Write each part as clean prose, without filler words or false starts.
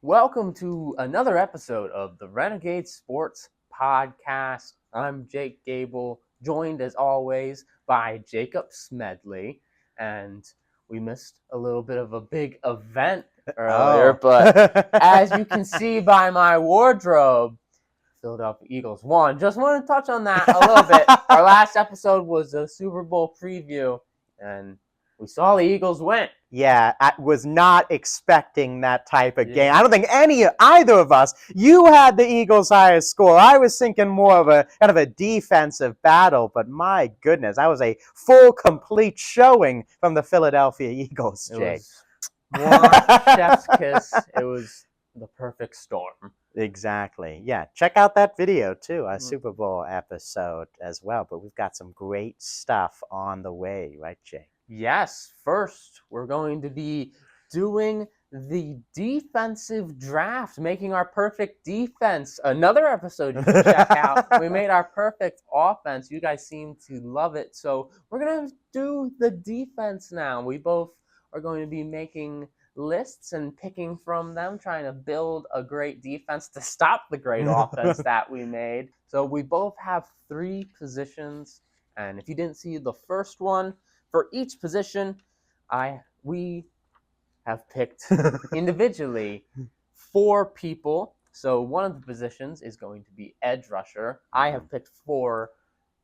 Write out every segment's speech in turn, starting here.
Welcome to another episode of the Renegades Sports Podcast. I'm Jake Gable, joined as always by Jacob Smedley, and we missed a little bit of a big event earlier, but as you can see by my wardrobe, Philadelphia Eagles won. Just want to touch on that a little bit. Our last episode was a Super Bowl preview, and we saw the Eagles win. Yeah, I was not expecting that type of game. I don't think either of us. You had the Eagles' highest score. I was thinking more of a kind of a defensive battle, but my goodness, that was a full, complete showing from the Philadelphia Eagles, Jake. It was more chef's kiss. It was the perfect storm. Exactly. Yeah, check out that video too, our Super Bowl episode as well. But we've got some great stuff on the way, right, Jake? Yes, first we're going to be doing the defensive draft, making our perfect defense. Another episode you can check out. We made our perfect offense. You guys seem to love it. So we're going to do the defense now. We both are going to be making lists and picking from them, trying to build a great defense to stop the great offense that we made. So we both have 3 positions. And if you didn't see the first one, for each position, we have picked individually 4 people. So one of the positions is going to be edge rusher. I have picked 4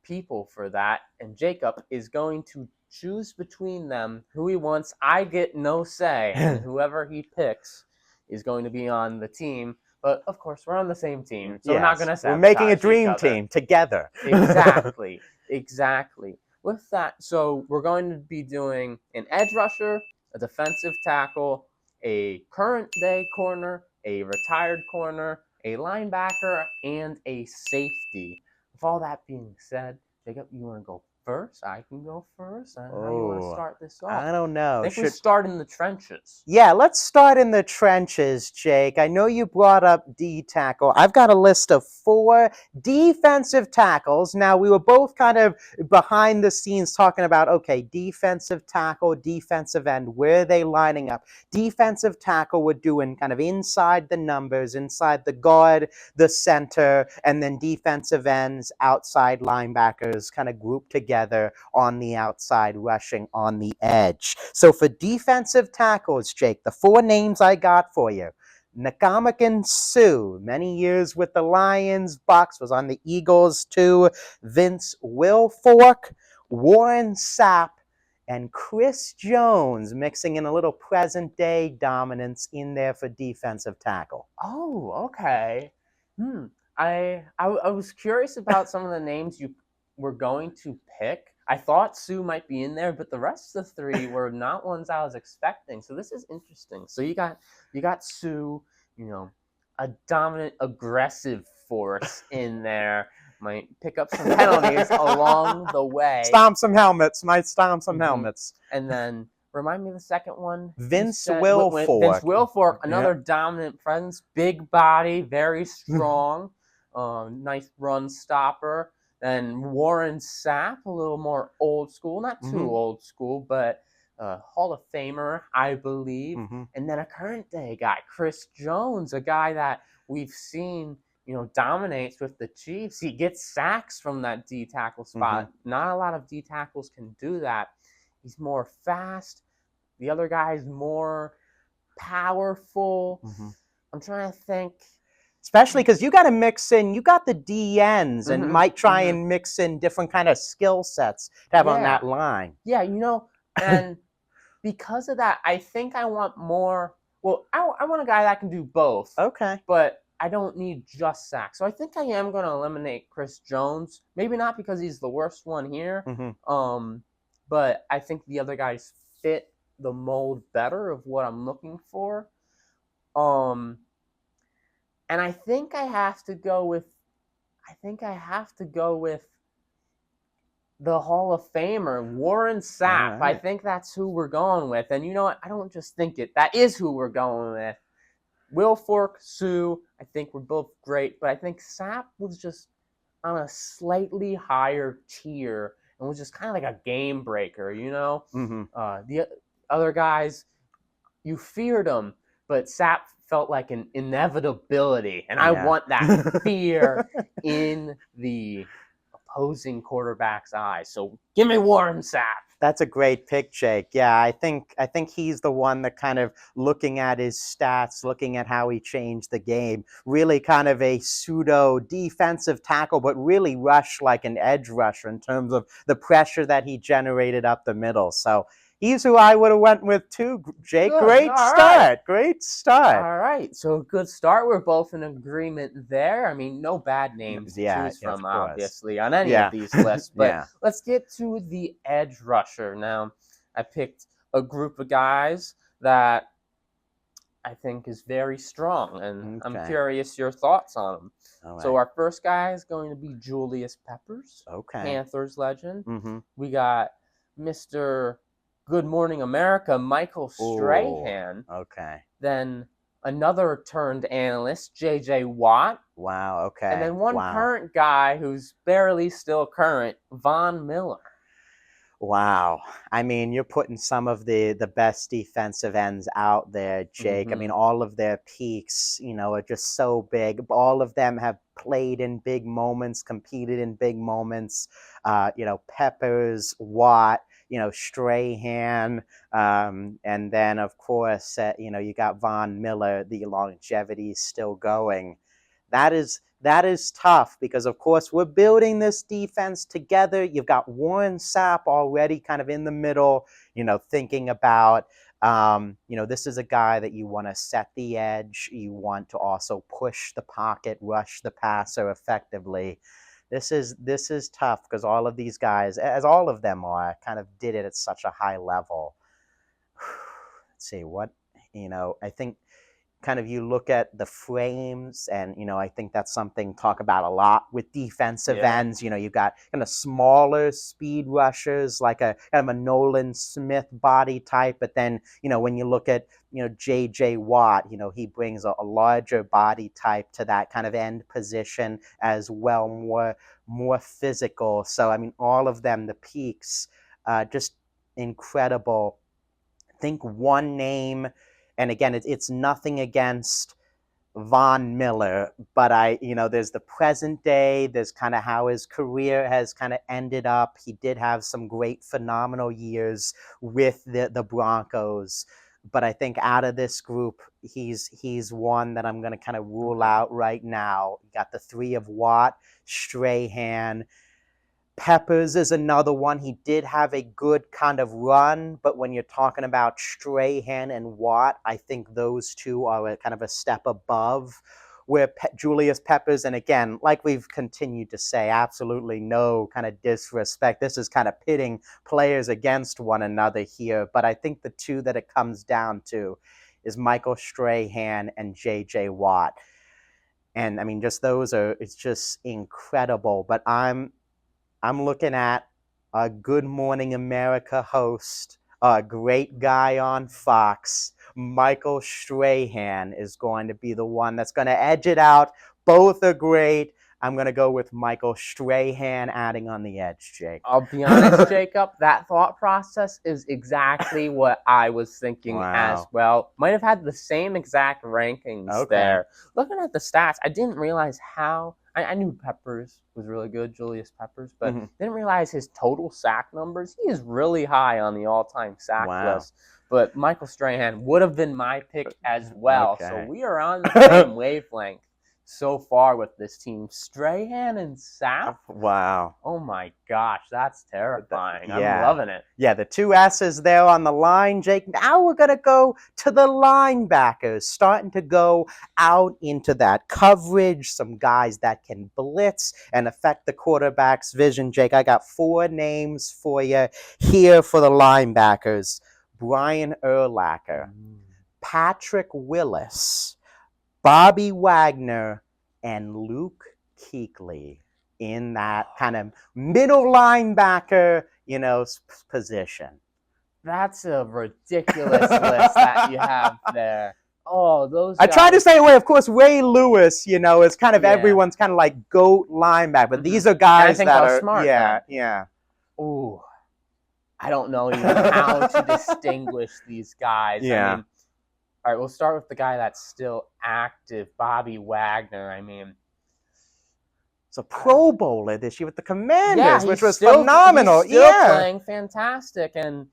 people for that, and Jacob is going to choose between them who he wants. I get no say, and whoever he picks is going to be on the team. But of course, we're on the same team, so we're not going to sabotage. We're making a dream team together. Exactly. With that, so we're going to be doing an edge rusher, a defensive tackle, a current day corner, a retired corner, a linebacker, and a safety. With all that being said, Jacob, you want to go first? I can go first. How do you want to start this off? I don't know. I think we start in the trenches. Yeah, let's start in the trenches, Jake. I know you brought up D tackle. I've got a list of 4 defensive tackles. Now, we were both kind of behind the scenes talking about, okay, defensive tackle, defensive end, where are they lining up? Defensive tackle, we're doing kind of inside the numbers, inside the guard, the center, and then defensive ends, outside linebackers, kind of grouped together on the outside, rushing on the edge. So for defensive tackles, Jake, the 4 names I got for you: Nakamakan Sue, many years with the Lions, Bucks, was on the Eagles too. Vince Wilfork, Warren Sapp, and Chris Jones, mixing in a little present-day dominance in there for defensive tackle. Oh, okay. I was curious about some of the names you were going to pick. I thought Sue might be in there, but the rest of the 3 were not ones I was expecting. So this is interesting. So you got Sue, a dominant, aggressive force in there. Might pick up some penalties along the way. Stomp some helmets. And then remind me of the second one. Vince Wilfork. Vince Wilfork, another dominant presence, big body, very strong, nice run stopper. Then Warren Sapp, a little more old school, not too old school, but Hall of Famer, I believe. And then a current day guy, Chris Jones, a guy that we've seen, dominates with the Chiefs. He gets sacks from that D tackle spot. Not a lot of D tackles can do that. He's more fast. The other guy's more powerful. I'm trying to think. Especially because you got to mix in, you got the DNs and might try and mix in different kind of skill sets to have on that line. Yeah, and because of that, I think I want more. Well, I want a guy that can do both. Okay. But I don't need just sacks. So I think I am going to eliminate Chris Jones. Maybe not because he's the worst one here. But I think the other guys fit the mold better of what I'm looking for. And I think I have to go with the Hall of Famer, Warren Sapp. Right. I think that's who we're going with. And you know what? I don't just think it. That is who we're going with. Wilfork, Sue, I think we're both great. But I think Sapp was just on a slightly higher tier and was just kind of like a game breaker, The other guys, you feared them. but Sapp felt like an inevitability, and I Yeah. want that fear in the opposing quarterback's eyes. So give me Warren Sapp. That's a great pick, Jake. Yeah, I think he's the one that kind of looking at his stats, looking at how he changed the game, really kind of a pseudo defensive tackle, but really rushed like an edge rusher in terms of the pressure that he generated up the middle. So he's who I would have went with too, Jake. Good. Great All start. right. Great start. All right. So good start. We're both in agreement there. I mean, no bad names to Yeah, choose of from, course. obviously, on any Yeah. of these lists. But Yeah. let's get to the edge rusher. Now, I picked a group of guys that I think is very strong, and I'm Okay. curious your thoughts on them. All right. So our first guy is going to be Julius Peppers, Okay. Panthers legend. Mm-hmm. We got Mr. Good Morning America, Michael Strahan. Ooh, okay. Then another turned analyst, J.J. Watt. Wow, okay. And then one Wow. current guy who's barely still current, Von Miller. Wow. I mean, you're putting some of the best defensive ends out there, Jake. I mean, all of their peaks, are just so big. All of them have played in big moments, competed in big moments. Peppers, Watt, Strahan, and then, of course, you got Von Miller. The longevity is still going. That is tough because, of course, we're building this defense together. You've got Warren Sapp already kind of in the middle, thinking about, this is a guy that you want to set the edge. You want to also push the pocket, rush the passer effectively. This is tough because all of these guys, as all of them are, kind of did it at such a high level. Let's see I think kind of you look at the frames and, I think that's something talk about a lot with defensive ends. You've got kind of smaller speed rushers, like a kind of a Nolan Smith body type. But then, when you look at, J.J. Watt, he brings a larger body type to that kind of end position as well, more physical. So, I mean, all of them, the peaks, just incredible. I think one name, and again, it's nothing against Von Miller, but there's the present day, there's kind of how his career has kind of ended up. He did have some great, phenomenal years with the Broncos, but I think out of this group, he's one that I'm going to kind of rule out right now. You got the three of Watt, Strahan. Peppers is another one. He did have a good kind of run, but when you're talking about Strahan and Watt, I think those two are kind of a step above where Julius Peppers, and again, like we've continued to say, absolutely no kind of disrespect. This is kind of pitting players against one another here, but I think the two that it comes down to is Michael Strahan and J.J. Watt. And I mean, just it's just incredible, but I'm looking at a Good Morning America host, a great guy on Fox. Michael Strahan is going to be the one that's going to edge it out. Both are great. I'm going to go with Michael Strahan adding on the edge, Jake. I'll be honest, Jacob, that thought process is exactly what I was thinking as well. Might have had the same exact rankings there. Looking at the stats, I didn't realize how... I knew Peppers was really good, Julius Peppers, but didn't realize his total sack numbers. He is really high on the all-time sack list. But Michael Strahan would have been my pick as well. So we are on the same wavelength so far with this team. Strahan and Sapp? Wow. Oh my gosh, that's terrifying. I'm loving it. Yeah, the two S's there on the line, Jake. Now we're going to go to the linebackers, starting to go out into that coverage, some guys that can blitz and affect the quarterback's vision. Jake, I got 4 names for you here for the linebackers. Brian Urlacher, Patrick Willis, Bobby Wagner, and Luke Kuechly in that kind of middle linebacker, position. That's a ridiculous list that you have there. Oh, those guys. I try to stay away. Of course, Ray Lewis, is kind of everyone's kind of like GOAT linebacker. But these are guys that are smart. Yeah. Ooh, I don't know even how to distinguish these guys. I mean, All right, we'll start with the guy that's still active, Bobby Wagner. I mean, It's a Pro Bowler this year with the Commanders, yeah, which was phenomenal. He's still yeah. playing fantastic, and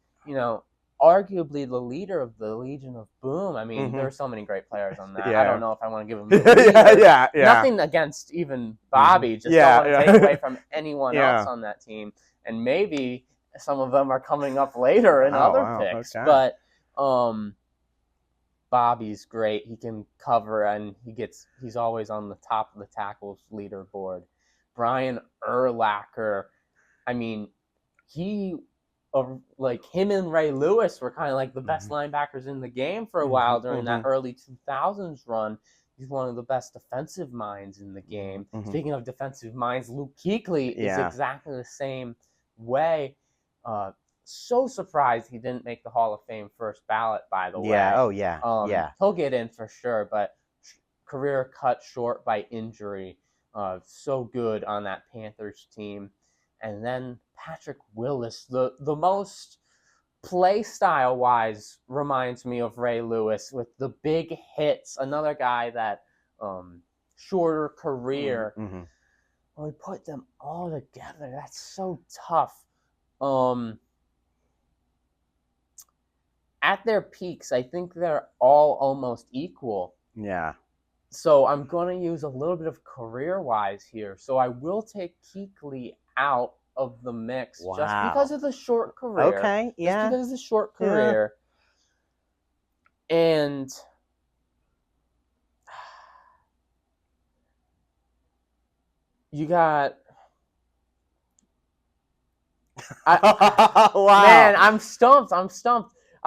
arguably the leader of the Legion of Boom. I mean, there are so many great players on that. Yeah. I don't know if I want to give him the leader. yeah. Nothing against even Bobby. Just don't want to take away from anyone else on that team. And maybe some of them are coming up later in other picks. Okay. But Bobby's great. He can cover, and he's always on the top of the tackles leaderboard. Brian Urlacher, I mean, him and Ray Lewis were kind of like the best linebackers in the game for a while during that early 2000s run. He's one of the best defensive minds in the game. Speaking of defensive minds, Luke Kuechly is exactly the same way. So surprised he didn't make the Hall of Fame first ballot, by the way. Yeah. He'll get in for sure, but career cut short by injury. So good on that Panthers team. And then Patrick Willis, the most play style wise reminds me of Ray Lewis with the big hits. Another guy that shorter career. We put them all together. That's so tough. At their peaks, I think they're all almost equal. Yeah. So I'm going to use a little bit of career-wise here. So I will take Kuechly out of the mix just because of the short career. Okay, yeah. Just because of the short career. Yeah. And you got... Man, I'm stumped.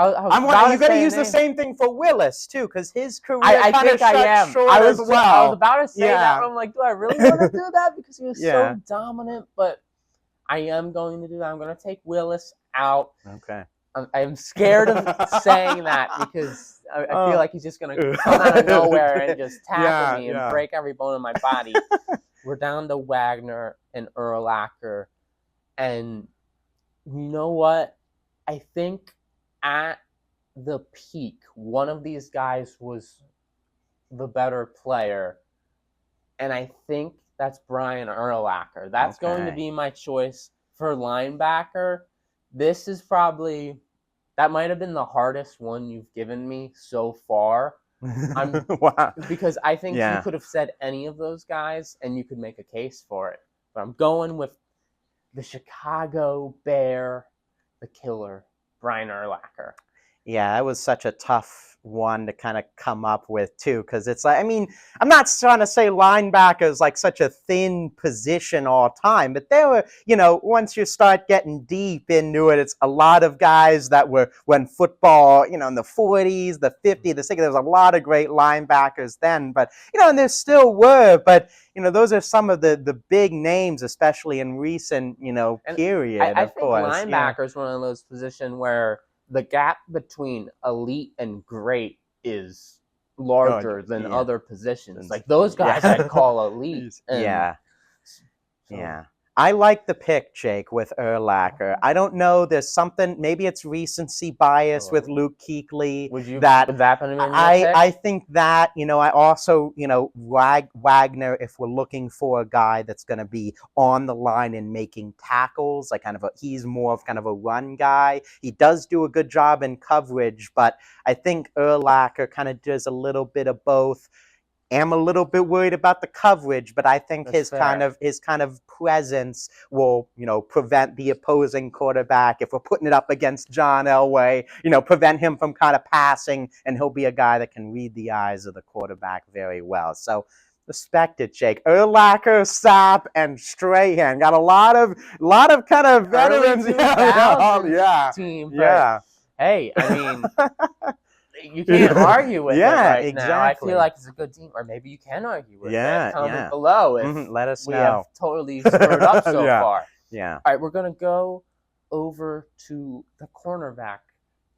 You're going to use the same thing for Willis, too, because his career I kind of shut short as well. I was about to say that, but I'm like, do I really want to do that? Because he was so dominant, but I am going to do that. I'm going to take Willis out. Okay. I'm scared of saying that because I feel like he's just going to come out of nowhere and just tackle me and break every bone in my body. We're down to Wagner and Urlacher. And you know what? I think at the peak, one of these guys was the better player. And I think that's Brian Urlacher. That's going to be my choice for linebacker. This is that might have been the hardest one you've given me so far. Because I think you could have said any of those guys and you could make a case for it. But I'm going with the Chicago Bear, the killer, Brian Urlacher. Yeah, that was such a tough one to kind of come up with, too, because it's like, I mean, I'm not trying to say linebacker is like such a thin position all time, but there were, once you start getting deep into it, it's a lot of guys that were, when football, in the 40s, the 50s, the 60s, there was a lot of great linebackers then, but, and there still were, but, those are some of the big names, especially in recent, period, I think linebacker is one of those positions where the gap between elite and great is larger than other positions. Like those guys I'd call elite. I like the pick, Jake, with Urlacher. I don't know. There's something. Maybe it's recency bias with Luke Kuechly. Would that be your pick? I think that I also Wagner. If we're looking for a guy that's going to be on the line and making tackles, like he's more of kind of a run guy. He does do a good job in coverage, but I think Urlacher kind of does a little bit of both. Am a little bit worried about the coverage, but I think his kind of presence will, prevent the opposing quarterback. If we're putting it up against John Elway, prevent him from kind of passing, and he'll be a guy that can read the eyes of the quarterback very well. So respect it, Jake. Urlacher, Sapp, and Strahan got a lot of kind of veterans. Team. Hey, I mean. You can't argue with it right now. I feel like it's a good team, or maybe you can argue with it. Comment below if let us know. We have totally screwed up so far. Yeah. All right, we're going to go over to the cornerback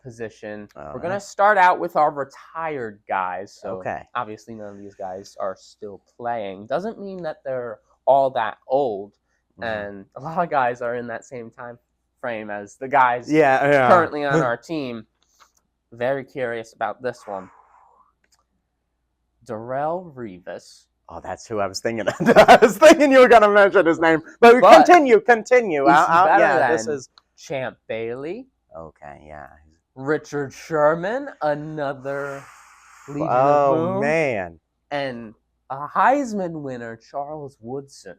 position. We're going to start out with our retired guys. So obviously none of these guys are still playing. Doesn't mean that they're all that old. And a lot of guys are in that same time frame as the guys currently on our team. Very curious about this one. Darrelle Revis. Oh, that's who I was thinking. I was thinking you were going to mention his name, but continue. Is he better than This is Champ Bailey? okay. Yeah. Richard Sherman, another Legion of Oh Boom, man. and a Heisman winner, Charles Woodson.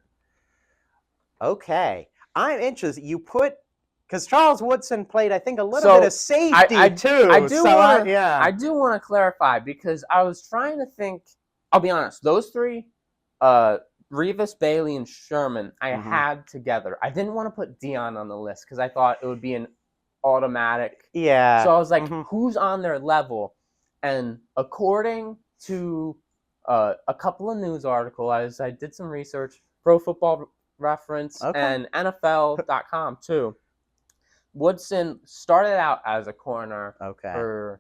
Okay, I'm interested. You put because Charles Woodson played, I think, a little bit of safety too. I do want to clarify because I was trying to think. I'll be honest; those three, Revis, Bailey, and Sherman, I had together. I didn't want to put Dion on the list because I thought it would be an automatic. Yeah. So I was like, who's on their level? And according to a couple of news articles, I did some research, Pro Football Reference and NFL.com too. Woodson started out as a corner for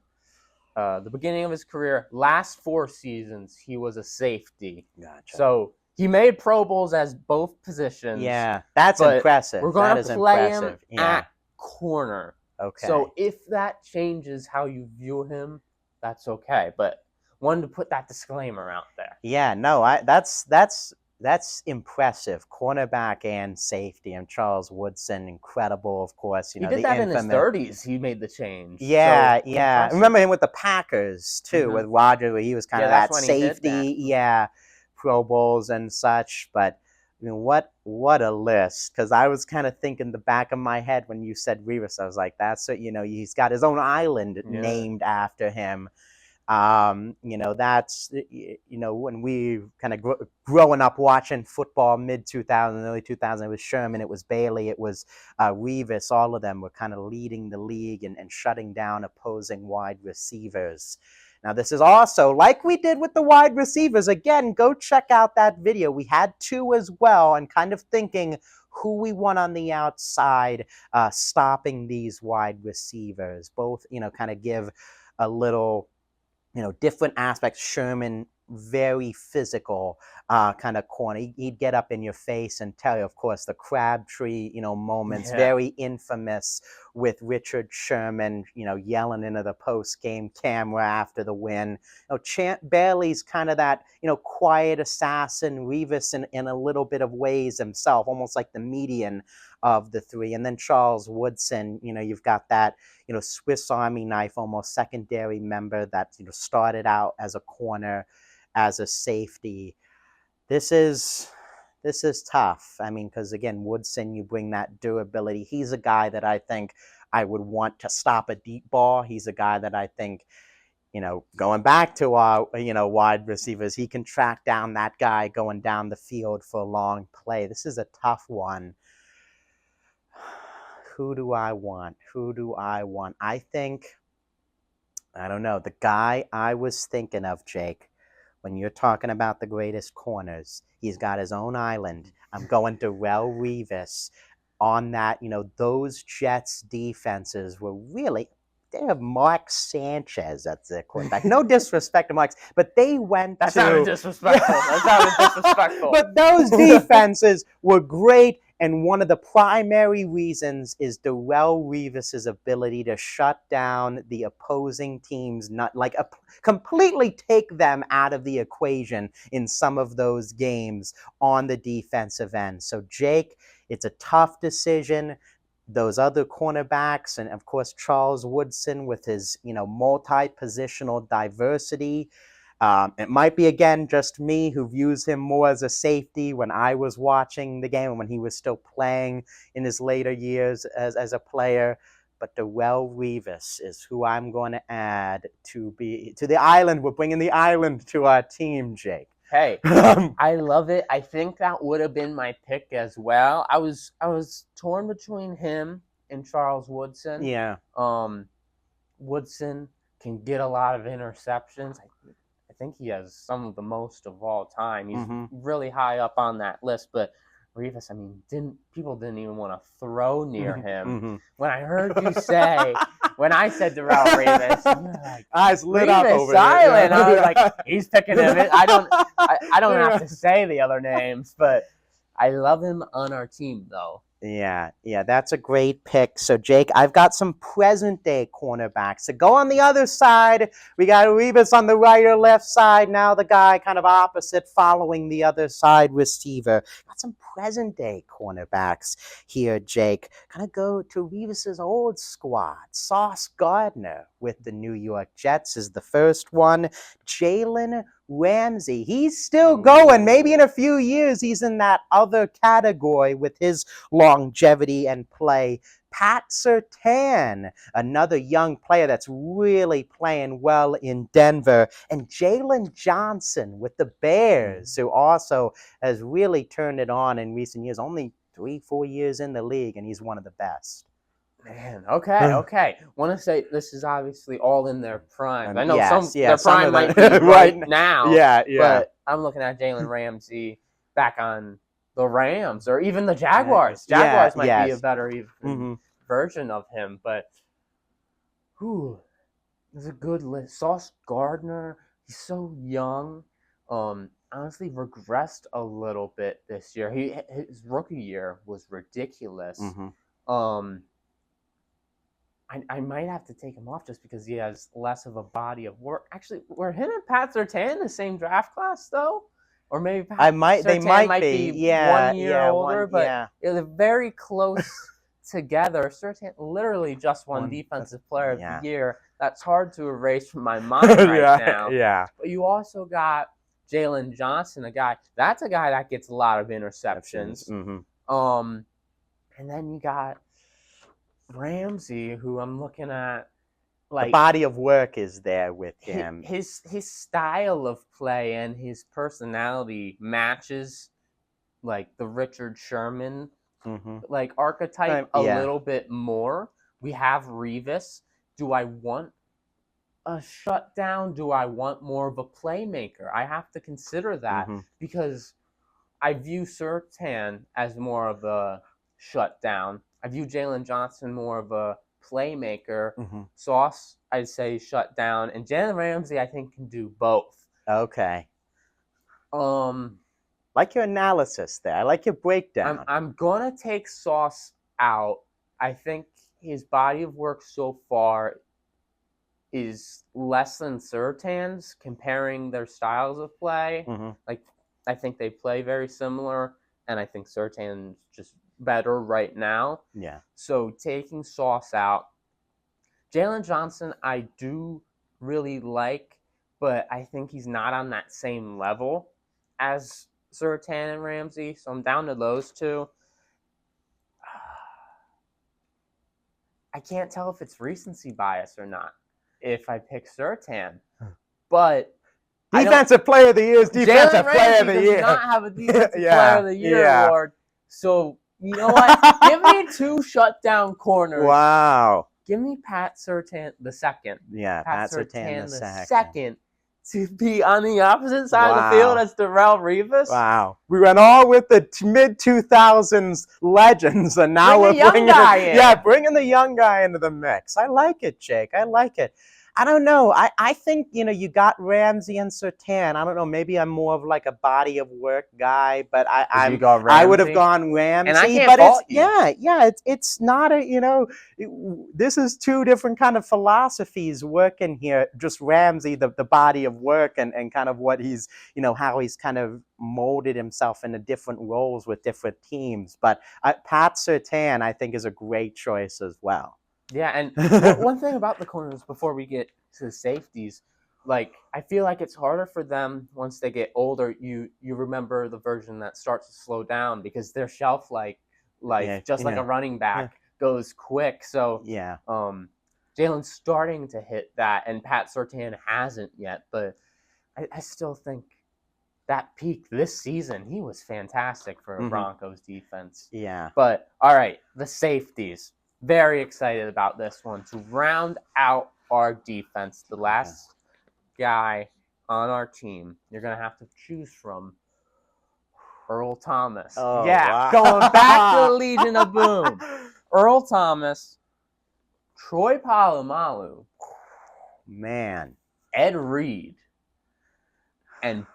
the beginning of his career. Last 4 seasons, he was a safety. Gotcha. So he made Pro Bowls as both positions. Yeah, that's impressive. We're going to play him at corner. Okay. So if that changes how you view him, that's okay. But wanted to put that disclaimer out there. Yeah, no, that's impressive. Cornerback and safety, and Charles Woodson, incredible, of course. You know, he did that in his 30s. He made the change. Yeah, so yeah. I remember him with the Packers too, with Roger, where he was kind of that safety. Yeah, Pro Bowls and such. But I mean, what a list! Because I was kind of thinking the back of my head when you said Revis, I was like, that's it. You know, he's got his own island named after him. You know, that's, you know, when we kind of growing up watching football mid 2000, early 2000, it was Sherman, it was Bailey, it was Revis. All of them were kind of leading the league and shutting down opposing wide receivers. Now, this is also like we did with the wide receivers. Again, go check out that video. We had 2 as well, and kind of thinking who we want on the outside, stopping these wide receivers. Both, you know, kind of give a little, you know, different aspects. Sherman, very physical kind of corner. He'd get up in your face and tell you, of course, the Crabtree, you know, moments, very infamous with Richard Sherman, you know, yelling into the post-game camera after the win. You know, Champ Bailey's kind of that, you know, quiet assassin. Revis in a little bit of ways himself, almost like the median of the 3. And then Charles Woodson, you know, you've got that, you know, Swiss Army knife, almost secondary member that, you know, started out as a corner, as a safety. This is tough. I mean, because again, Woodson, you bring that durability. He's a guy that I think I would want to stop a deep ball. He's a guy that I think, you know, going back to our, you know, wide receivers, he can track down that guy going down the field for a long play. This is a tough one. Who do I want? I think, I don't know, the guy I was thinking of, Jake, when you're talking about the greatest corners, he's got his own island. I'm going Darrelle Revis on that. You know, those Jets defenses were really, they have Mark Sanchez at the quarterback. No disrespect to Mark, but they went That sounded disrespectful. That sounded disrespectful. But those defenses were great. And one of the primary reasons is Darrelle Revis's ability to shut down the opposing teams, not like completely take them out of the equation in some of those games on the defensive end. So, Jake, it's a tough decision. Those other cornerbacks, and of course Charles Woodson with his, you know, multi-positional diversity. It might be, again, just me who views him more as a safety when I was watching the game and when he was still playing in his later years as a player. But Darrelle Revis is who I'm going to add to the island. We're bringing the island to our team, Jake. Hey, I love it. I think that would have been my pick as well. I was torn between him and Charles Woodson. Yeah. Woodson can get a lot of interceptions. I think he has some of the most of all time. He's really high up on that list. But Revis, I mean, people didn't even want to throw near him. When I heard you say, when I said Darrelle Revis, you were like, eyes lit up over silent. I was like, he's picking him. I don't have to say the other names, but I love him on our team though. Yeah, that's a great pick. So, Jake, I've got some present day cornerbacks. So, go on the other side. We got Revis on the right or left side. Now, the guy kind of opposite, following the other side receiver. Got some present day cornerbacks here, Jake. Kind of go to Revis's old squad. Sauce Gardner with the New York Jets is the first one. Jalen Ramsey. He's still going. Maybe in a few years, he's in that other category with his longevity and play. Pat Surtain, another young player that's really playing well in Denver. And Jalen Johnson with the Bears, who also has really turned it on in recent years. Only 3-4 years in the league, and he's one of the best. Man, okay. Want to say this is obviously all in their prime. I know their some prime of might them- be right now. Yeah. But I'm looking at Jalen Ramsey back on the Rams or even the Jaguars. Jaguars might be a better version of him. But there's a good list. Sauce Gardner, he's so young. Honestly, regressed a little bit this year. His rookie year was ridiculous. I might have to take him off just because he has less of a body of work. Actually, were him and Pat Surtain in the same draft class though? Or maybe they might be 1 year older, but yeah. they're very close together. Surtain literally just won Defensive Player of the Year. That's hard to erase from my mind right now. Yeah. But you also got Jalen Johnson, a guy that gets a lot of interceptions. And then you got Ramsey, who I'm looking at, like the body of work is there with him. His style of play and his personality matches like the Richard Sherman like archetype a little bit more. We have Revis. Do I want a shutdown? Do I want more of a playmaker? I have to consider that because I view Surtain as more of a shutdown. I view Jalen Johnson more of a playmaker. Sauce, I'd say shut down. And Jalen Ramsey, I think, can do both. Okay. Like your analysis there. I like your breakdown. I'm going to take Sauce out. I think his body of work so far is less than Surtain's, comparing their styles of play. Like, I think they play very similar, and I think Surtain's just better right now. Yeah. So taking Sauce out. Jalen Johnson, I do really like, but I think he's not on that same level as Surtain and Ramsey. So I'm down to those two. I can't tell if it's recency bias or not if I pick Surtain, but Defensive Player of the Year is Defensive Player of the Year. Does not have a Defensive Player of the Year award. So you know what? Give me 2 shutdown corners. Wow. Give me Pat Surtain the second. Yeah, Pat Surtain the second to be on the opposite side of the field as Darrelle Revis. Wow. We went all with the mid-2000s legends, and now we're bringing the young guy into the mix. I like it, Jake. I like it. I don't know. I think, you got Ramsey and Surtain. I don't know. Maybe I'm more of like a body of work guy, but I would have gone Ramsey. And I can't fault you. It's not this is 2 different kind of philosophies working here. Just Ramsey, the body of work and kind of what he's, how he's kind of molded himself into different roles with different teams. But Pat Surtain, I think, is a great choice as well. Yeah, and one thing about the corners before we get to the safeties, like I feel like it's harder for them once they get older. You remember the version that starts to slow down because their shelf life, like a running back, goes quick. So Jalen's starting to hit that, and Pat Surtain hasn't yet. But I still think that peak this season, he was fantastic for a Broncos defense. Yeah. But all right, the safeties. Very excited about this one. To round out our defense, the last guy on our team, you're going to have to choose from Earl Thomas. Oh, wow. Going back to the Legion of Boom. Earl Thomas, Troy Polamalu, man, Ed Reed, and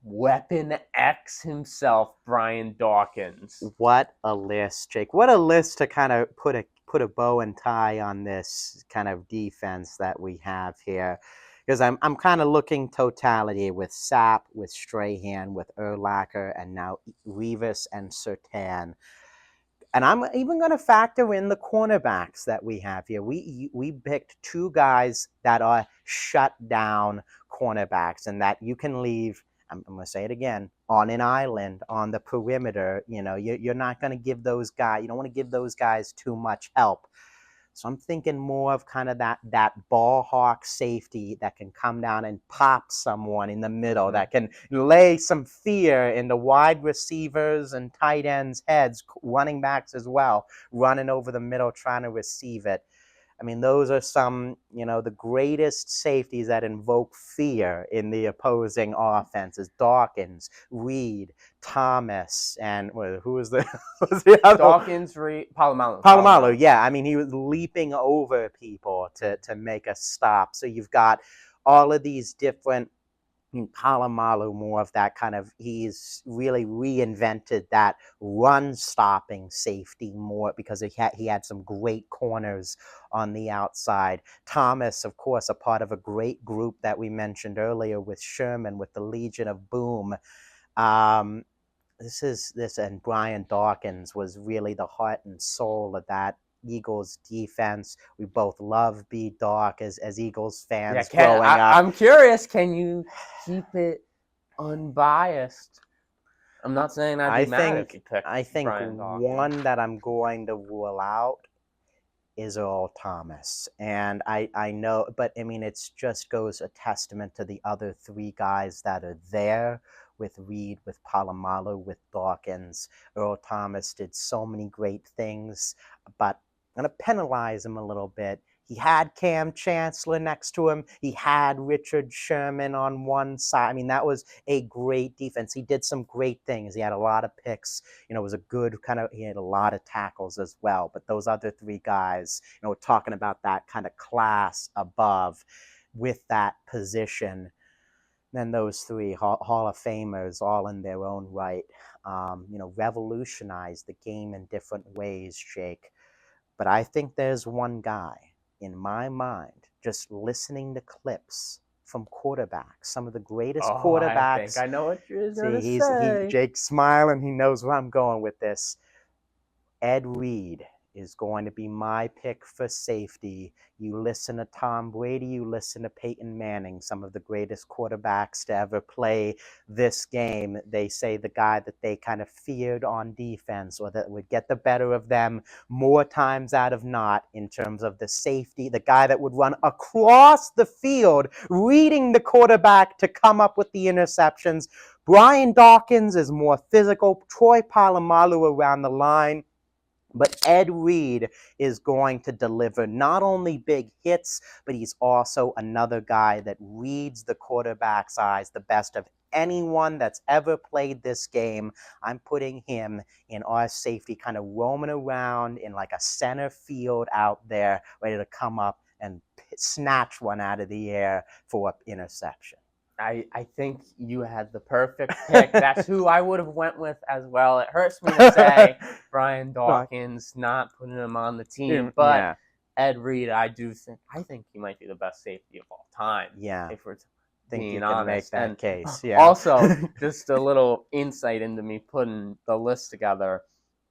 Weapon X himself, Brian Dawkins. What a list, Jake. What a list to kind of put a bow and tie on this kind of defense that we have here. Because I'm kind of looking totality with Sapp, with Strahan, with Urlacher, and now Revis and Surtain. And I'm even going to factor in the cornerbacks that we have here. We picked two guys that are shut down cornerbacks and that you can leave, I'm going to say it again, on an island, on the perimeter. You know, you're not going to give those guys, you don't want to give those guys too much help. So I'm thinking more of kind of that ball hawk safety that can come down and pop someone in the middle, that can lay some fear in the wide receivers and tight ends' heads, running backs as well, running over the middle trying to receive it. I mean, those are some, the greatest safeties that invoke fear in the opposing offenses. Dawkins, Reed, Thomas, and who was the other? Dawkins, Reed, Palomalu. Palomalu, yeah. I mean, he was leaping over people to make a stop. So you've got all of these different, Palomalu, more of that kind of, he's really reinvented that run-stopping safety more because he had some great corners on the outside. Thomas, of course, a part of a great group that we mentioned earlier with Sherman, with the Legion of Boom. This and Brian Dawkins was really the heart and soul of that Eagles defense. We both love B-Dawk as Eagles fans growing up. I'm curious, can you keep it unbiased? I'm not saying I'd be mad if you picked I think Brian Dawkins. One that I'm going to rule out is Earl Thomas. And I know, but I mean, it just goes a testament to the other three guys that are there with Reed, with Palomalu, with Dawkins. Earl Thomas did so many great things, but I'm going to penalize him a little bit. He had Cam Chancellor next to him. He had Richard Sherman on one side. I mean, that was a great defense. He did some great things. He had a lot of picks. It was a good he had a lot of tackles as well. But those other three guys, we're talking about that kind of class above with that position. Then those three Hall of Famers, all in their own right, revolutionized the game in different ways, Jake. But I think there's one guy in my mind, just listening to clips from quarterbacks, some of the greatest quarterbacks. I think I know what you're going to say. Jake's smiling. He knows where I'm going with this. Ed Reed is going to be my pick for safety. You listen to Tom Brady, you listen to Peyton Manning, some of the greatest quarterbacks to ever play this game. They say the guy that they kind of feared on defense, or that would get the better of them more times out of not, in terms of the safety, the guy that would run across the field, reading the quarterback to come up with the interceptions. Brian Dawkins is more physical. Troy Palomalu around the line. But Ed Reed is going to deliver not only big hits, but he's also another guy that reads the quarterback's eyes the best of anyone that's ever played this game. I'm putting him in our safety, kind of roaming around in like a center field out there, ready to come up and snatch one out of the air for an interception. I think you had the perfect pick. That's who I would have went with as well. It hurts me to say Brian Dawkins, not putting him on the team, but Ed Reed, I think he might be the best safety of all time. Yeah, if we're think being you honest. Can make that case. Yeah. Also, just a little insight into me putting the list together.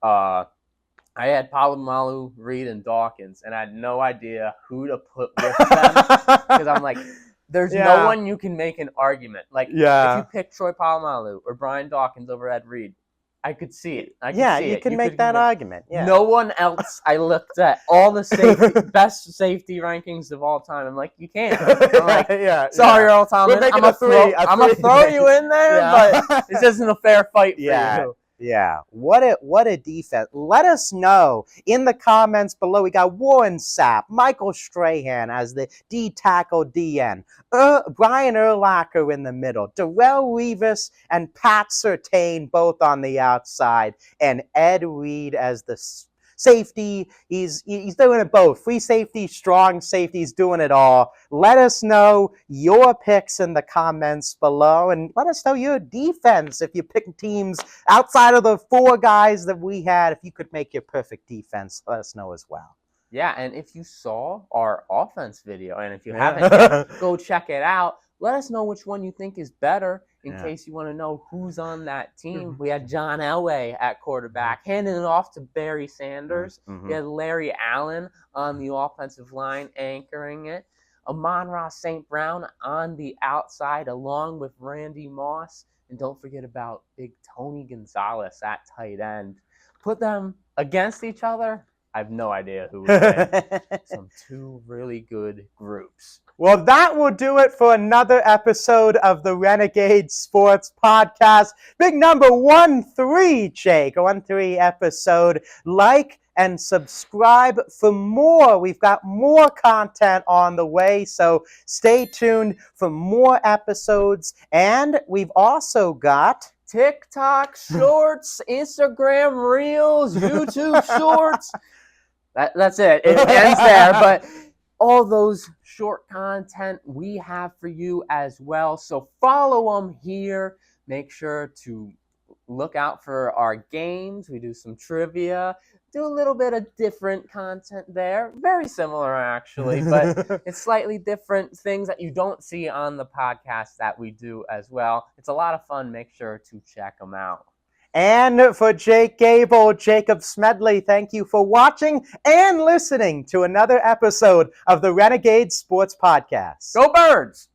I had Palomalu, Reed, and Dawkins, and I had no idea who to put with them because I'm like, there's no one you can make an argument. Like, if you pick Troy Palomalu or Brian Dawkins over Ed Reed, I could see it. You can make that argument. Yeah. No one else. I looked at all the best safety rankings of all time. I'm like, you can't. I'm like, sorry, Earl Thomas. I'm gonna throw you in there, but this isn't a fair fight for you. Yeah, what a defense. Let us know in the comments below. We got Warren Sapp, Michael Strahan as the D-tackle DN, Brian Urlacher in the middle, Darrelle Revis and Pat Surtain both on the outside, and Ed Reed as the safety. He's doing it both. Free safety, strong safety. He's doing it all. Let us know your picks in the comments below, and let us know your defense. If you're picking teams outside of the 4 guys that we had, if you could make your perfect defense, let us know as well. Yeah, and if you saw our offense video, and if you haven't yet, go check it out. Let us know which one you think is better in case you want to know who's on that team. We had John Elway at quarterback, handing it off to Barry Sanders. We had Larry Allen on the offensive line anchoring it. Amon-Ra St. Brown on the outside along with Randy Moss. And don't forget about big Tony Gonzalez at tight end. Put them against each other. I have no idea who would win. Some 2 really good groups. Well, that will do it for another episode of the Renegade Sports Podcast. Big number 13, Jake. 13 episode. Like and subscribe for more. We've got more content on the way, so stay tuned for more episodes. And we've also got TikTok Shorts, Instagram Reels, YouTube Shorts. That's it. It ends there. But all those short content we have for you as well. So follow them here. Make sure to look out for our games. We do some trivia. Do a little bit of different content there. Very similar, actually, but it's slightly different things that you don't see on the podcast that we do as well. It's a lot of fun. Make sure to check them out. And for Jake Gable, Jacob Smedley, thank you for watching and listening to another episode of the Renegade Sports Podcast. Go Birds!